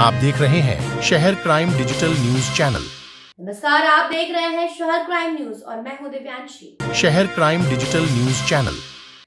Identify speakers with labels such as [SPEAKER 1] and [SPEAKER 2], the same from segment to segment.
[SPEAKER 1] आप देख रहे हैं शहर क्राइम डिजिटल न्यूज चैनल।
[SPEAKER 2] नमस्कार, आप देख रहे हैं शहर क्राइम न्यूज और मैं हूं दिव्यांशी।
[SPEAKER 1] शहर crime digital news channel.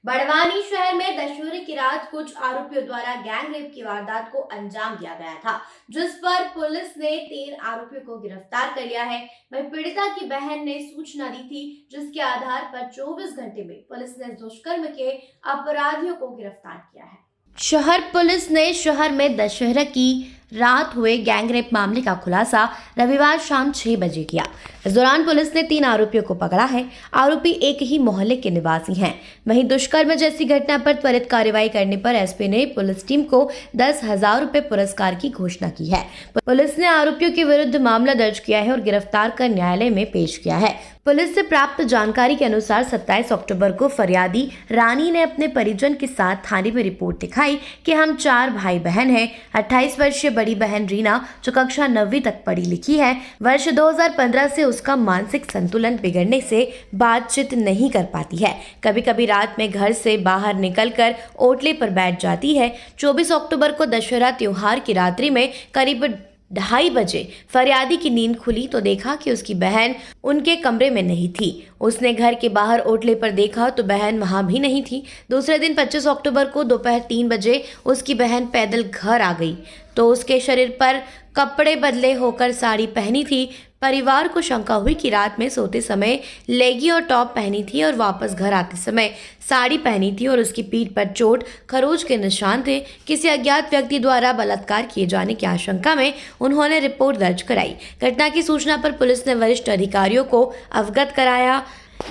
[SPEAKER 2] Barwani शहर में दशहरे की रात कुछ आरोपियों द्वारा गैंग रेप की वारदात को अंजाम दिया गया था, जिस पर पुलिस ने 3 आरोपियों को गिरफ्तार कर लिया है। वहीं पीड़िता की बहन ने सूचना दी थी, जिसके आधार पर 24 घंटे में पुलिस ने दुष्कर्म के अपराधियों को गिरफ्तार किया है। शहर पुलिस ने शहर में दशहरा की रात हुए गैंगरेप मामले का खुलासा रविवार शाम 6 बजे किया। इस दौरान पुलिस ने 3 आरोपियों को पकड़ा है। आरोपी एक ही मोहल्ले के निवासी हैं। वहीं दुष्कर्म जैसी घटना पर त्वरित कार्रवाई करने पर एसपी ने पुलिस टीम को 10,000 रुपए पुरस्कार की घोषणा की है। पुलिस ने आरोपियों के विरुद्ध मामला दर्ज किया है और गिरफ्तार कर न्यायालय में पेश किया है। पुलिस से प्राप्त जानकारी के अनुसार 27 अक्टूबर को फरियादी रानी ने अपने परिजन के साथ थाने में रिपोर्ट दिखाई कि हम 4 भाई बहन हैं। 28 वर्षीय बड़ी बहन रीना, जो कक्षा 9वीं तक पढ़ी लिखी है, वर्ष 2015 से उसका मानसिक संतुलन बिगड़ने से बातचीत नहीं कर पाती है। कभी कभी रात में घर से बाहर निकलकर ओटले पर बैठ जाती है। 24 अक्टूबर को दशहरा त्योहार की रात्रि में करीब 2:30 बजे फरियादी की नींद खुली तो देखा कि उसकी बहन उनके कमरे में नहीं थी। उसने घर के बाहर ओटले पर देखा तो बहन वहां भी नहीं थी। दूसरे दिन 25 अक्टूबर को दोपहर 3 बजे उसकी बहन पैदल घर आ गई तो उसके शरीर पर कपड़े बदले होकर साड़ी पहनी थी। परिवार को शंका हुई कि रात में सोते समय लेगी और टॉप पहनी थी और वापस घर आते समय साड़ी पहनी थी और उसकी पीठ पर चोट खरोच के निशान थे। किसी अज्ञात व्यक्ति द्वारा बलात्कार किए जाने की आशंका में उन्होंने रिपोर्ट दर्ज कराई। घटना की सूचना पर पुलिस ने वरिष्ठ अधिकारियों को अवगत कराया।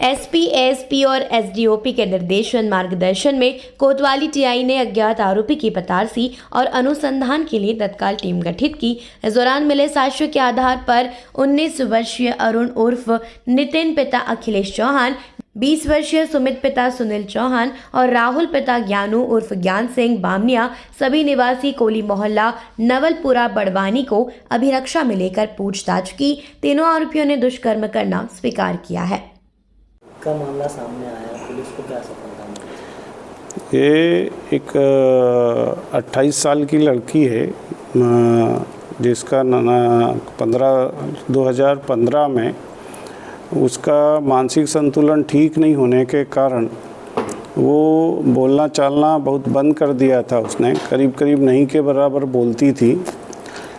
[SPEAKER 2] एसपी, एएसपी और एसडीओपी के निर्देशन मार्गदर्शन में कोतवाली टीआई ने अज्ञात आरोपी की पतारसी और अनुसंधान के लिए तत्काल टीम गठित की। इस दौरान मिले साक्ष्यों के आधार पर 19 वर्षीय अरुण उर्फ नितिन पिता अखिलेश चौहान, 20 वर्षीय सुमित पिता सुनील चौहान और राहुल पिता ज्ञानू उर्फ ज्ञान सिंह बामनिया, सभी निवासी कोली मोहल्ला नवलपुरा बड़वानी को अभिरक्षा में लेकर पूछताछ की। तीनों आरोपियों ने दुष्कर्म करना स्वीकार किया है।
[SPEAKER 3] का मामला सामने आया, पुलिस को क्या सफलता मिली?
[SPEAKER 4] ये एक 28 साल की लड़की है, जिसका 2015 में उसका मानसिक संतुलन ठीक नहीं होने के कारण वो बोलना चालना बहुत बंद कर दिया था। उसने करीब नहीं के बराबर बोलती थी।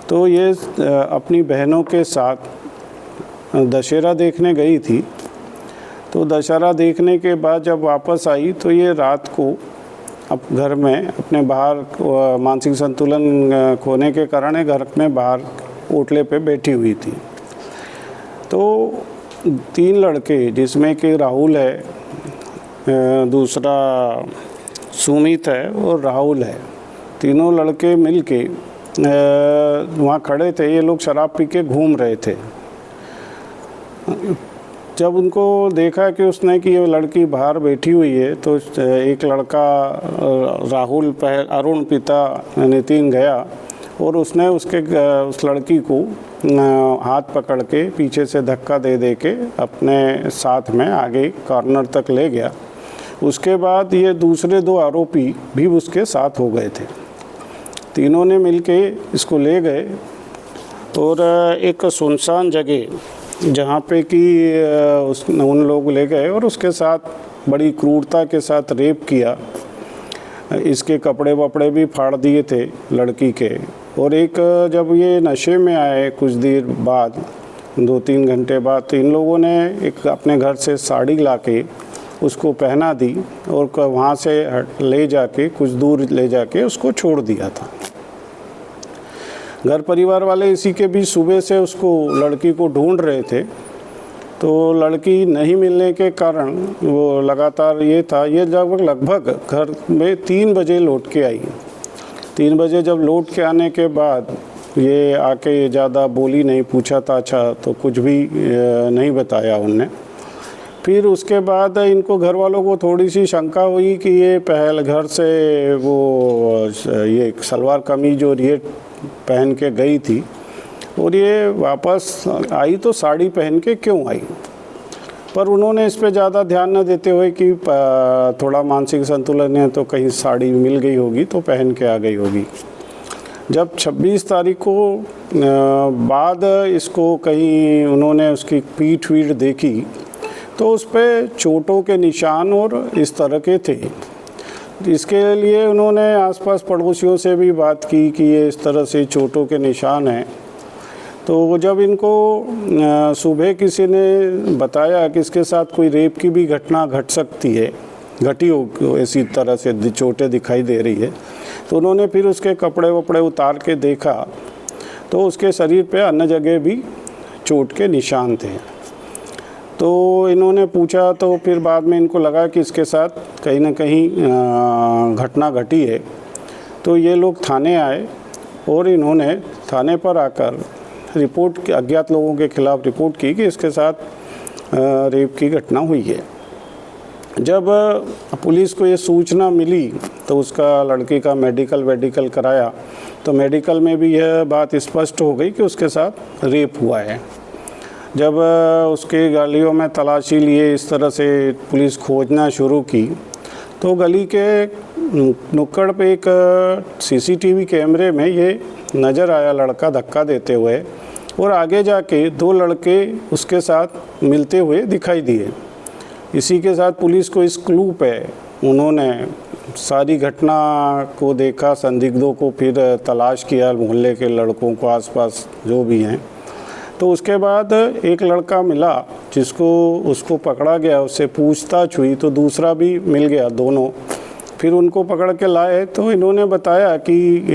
[SPEAKER 4] तो ये अपनी बहनों के साथ दशहरा देखने गई थी। तो दशहरा देखने के बाद जब वापस आई तो ये रात को अब घर में अपने बाहर मानसिक संतुलन खोने के कारण घर में बाहर ओटले पे बैठी हुई थी। तो 3 लड़के, जिसमें कि राहुल है, दूसरा सुमित है और राहुल है, तीनों लड़के मिलके वहाँ खड़े थे। ये लोग शराब पी के घूम रहे थे। जब उनको देखा कि उसने कि ये लड़की बाहर बैठी हुई है तो एक लड़का राहुल अरुण पिता नितिन गया और उसने उस लड़की को हाथ पकड़ के पीछे से धक्का दे के अपने साथ में आगे कॉर्नर तक ले गया। उसके बाद ये दूसरे 2 आरोपी भी उसके साथ हो गए थे। तीनों ने मिलके इसको ले गए और एक सुनसान जगह जहाँ पे कि उन लोग ले गए और उसके साथ बड़ी क्रूरता के साथ रेप किया। इसके कपड़े वपड़े भी फाड़ दिए थे लड़की के। और एक जब ये नशे में आए कुछ देर बाद, 2-3 घंटे बाद, तो इन लोगों ने एक अपने घर से साड़ी लाके उसको पहना दी और वहाँ से ले जाके कुछ दूर ले जाके उसको छोड़ दिया था। घर परिवार वाले इसी के बीच सुबह से उसको लड़की को ढूंढ रहे थे। तो लड़की नहीं मिलने के कारण वो लगातार ये लगभग घर में 3 बजे लौट के आई। 3 बजे जब लौट के आने के बाद ये आके ज़्यादा बोली नहीं, पूछा ताछा तो कुछ भी नहीं बताया उनने। फिर उसके बाद इनको घर वालों को थोड़ी सी शंका हुई कि ये पहल घर से वो ये सलवार कमीज और ये पहन के गई थी और ये वापस आई तो साड़ी पहन के क्यों आई। पर उन्होंने इस पे ज़्यादा ध्यान न देते हुए कि थोड़ा मानसिक संतुलन है तो कहीं साड़ी मिल गई होगी तो पहन के आ गई होगी। जब 26 तारीख को बाद इसको कहीं उन्होंने उसकी पीठ वीठ देखी तो उस पर चोटों के निशान और इस तरह के थे। इसके लिए उन्होंने आसपास पड़ोसियों से भी बात की कि ये इस तरह से चोटों के निशान हैं। तो जब इनको सुबह किसी ने बताया कि इसके साथ कोई रेप की भी घटना घट सकती है, घटी हो इसी तरह से चोटें दिखाई दे रही है, तो उन्होंने फिर उसके कपड़े वपड़े उतार के देखा तो उसके शरीर पे अन्य जगह भी चोट के निशान थे। तो इन्होंने पूछा तो फिर बाद में इनको लगा कि इसके साथ कहीं ना कहीं घटना घटी है। तो ये लोग थाने आए और इन्होंने थाने पर आकर रिपोर्ट, अज्ञात लोगों के खिलाफ रिपोर्ट की कि इसके साथ रेप की घटना हुई है। जब पुलिस को ये सूचना मिली तो उसका लड़की का मेडिकल कराया तो मेडिकल में भी यह बात स्पष्ट हो गई कि उसके साथ रेप हुआ है। जब उसके गलियों में तलाशी लिए इस तरह से पुलिस खोजना शुरू की तो गली के नुक्कड़ पे एक सीसीटीवी कैमरे में ये नज़र आया लड़का धक्का देते हुए, और आगे जाके 2 लड़के उसके साथ मिलते हुए दिखाई दिए। इसी के साथ पुलिस को इस क्लू पे उन्होंने सारी घटना को देखा, संदिग्धों को फिर तलाश किया, मोहल्ले के लड़कों को आसपास जो भी हैं। तो उसके बाद एक लड़का मिला जिसको उसको पकड़ा गया, उससे पूछताछ हुई तो दूसरा भी मिल गया, दोनों फिर उनको पकड़ के लाए। तो इन्होंने बताया कि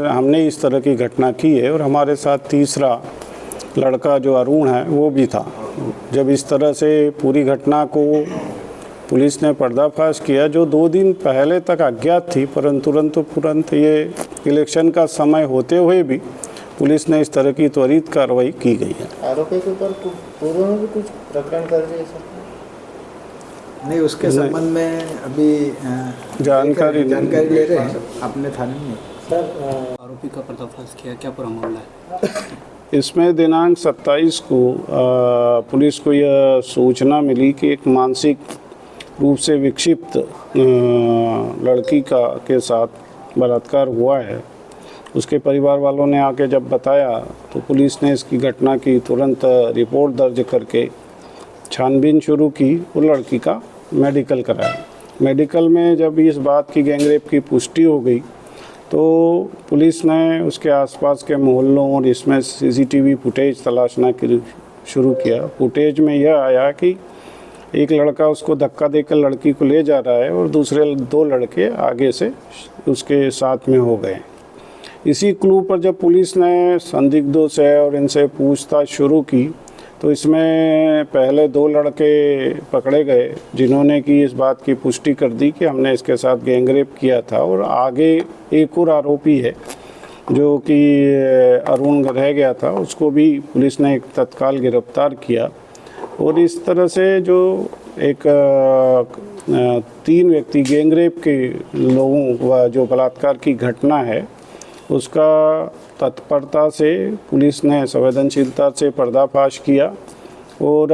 [SPEAKER 4] हमने इस तरह की घटना की है और हमारे साथ तीसरा लड़का जो अरुण है वो भी था। जब इस तरह से पूरी घटना को पुलिस ने पर्दाफाश किया, जो 2 दिन पहले तक अज्ञात थी, परंतु तुरंत ये इलेक्शन का समय होते हुए भी पुलिस ने इस तरह की त्वरित कार्रवाई की गई है।
[SPEAKER 5] आरोपी के ऊपर पूर्व में भी कुछ प्रकरण दर्ज है सर?
[SPEAKER 6] नहीं, उसके संबंध में अभी जानकारी ले रहे हैं अपने थाने में।
[SPEAKER 3] सर
[SPEAKER 7] आरोपी का पर्दाफाश किया, क्या पूरा मामला है?
[SPEAKER 4] इसमें दिनांक 27 को पुलिस को यह सूचना मिली कि एक मानसिक रूप से विक्षिप्त लड़की के साथ बलात्कार हुआ है। उसके परिवार वालों ने आके जब बताया तो पुलिस ने इसकी घटना की तुरंत रिपोर्ट दर्ज करके छानबीन शुरू की और लड़की का मेडिकल कराया। मेडिकल में जब इस बात की गैंगरेप की पुष्टि हो गई तो पुलिस ने उसके आसपास के मोहल्लों और इसमें सीसीटीवी फुटेज तलाशना शुरू किया। फुटेज में यह आया कि एक लड़का उसको धक्का देकर लड़की को ले जा रहा है और दूसरे 2 लड़के आगे से उसके साथ में हो गए। इसी क्लू पर जब पुलिस ने संदिग्धों से और इनसे पूछताछ शुरू की तो इसमें पहले 2 लड़के पकड़े गए जिन्होंने कि इस बात की पुष्टि कर दी कि हमने इसके साथ गैंगरेप किया था, और आगे एक और आरोपी है जो कि अरुण रह गया था, उसको भी पुलिस ने तत्काल गिरफ्तार किया। और इस तरह से जो एक 3 व्यक्ति गैंगरेप के लोगों का जो बलात्कार की घटना है उसका तत्परता से पुलिस ने संवेदनशीलता से पर्दाफाश किया। और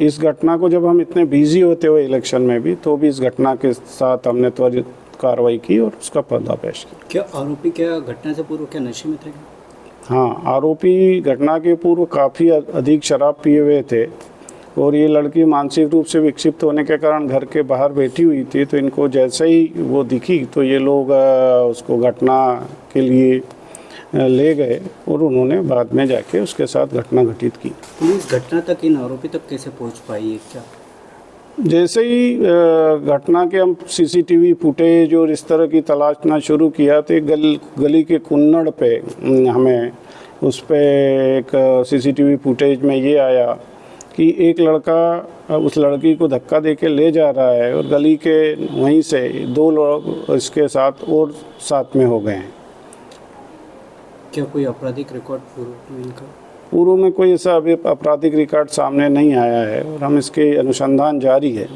[SPEAKER 4] इस घटना को जब हम इतने बिजी होते हुए इलेक्शन में भी तो भी इस घटना के साथ हमने त्वरित कार्रवाई की और उसका पर्दाफाश किया।
[SPEAKER 7] क्या आरोपी क्या घटना से पूर्व क्या नशे में थे?
[SPEAKER 4] हाँ, आरोपी घटना के पूर्व काफ़ी अधिक शराब पिए हुए थे और ये लड़की मानसिक रूप से विक्षिप्त होने के कारण घर के बाहर बैठी हुई थी। तो इनको जैसे ही वो दिखी तो ये लोग उसको घटना के लिए ले गए और उन्होंने बाद में जाके उसके साथ घटना घटित की।
[SPEAKER 7] पुलिस घटना तक इन आरोपी तक कैसे पहुंच पाई है? क्या
[SPEAKER 4] जैसे ही घटना के हम सीसीटीवी फुटेज और इस तरह की तलाशना शुरू किया तो एक गली के कुन्नड़ पे हमें उस पे एक सीसीटीवी फुटेज में ये आया कि एक लड़का उस लड़की को धक्का देके ले जा रहा है और गली के वहीं से 2 लोग इसके साथ और साथ में हो गए हैं।
[SPEAKER 7] क्या कोई आपराधिक रिकॉर्ड
[SPEAKER 4] पूर्व में कोई ऐसा अभी आपराधिक रिकॉर्ड सामने नहीं आया है और हम इसके अनुसंधान जारी है।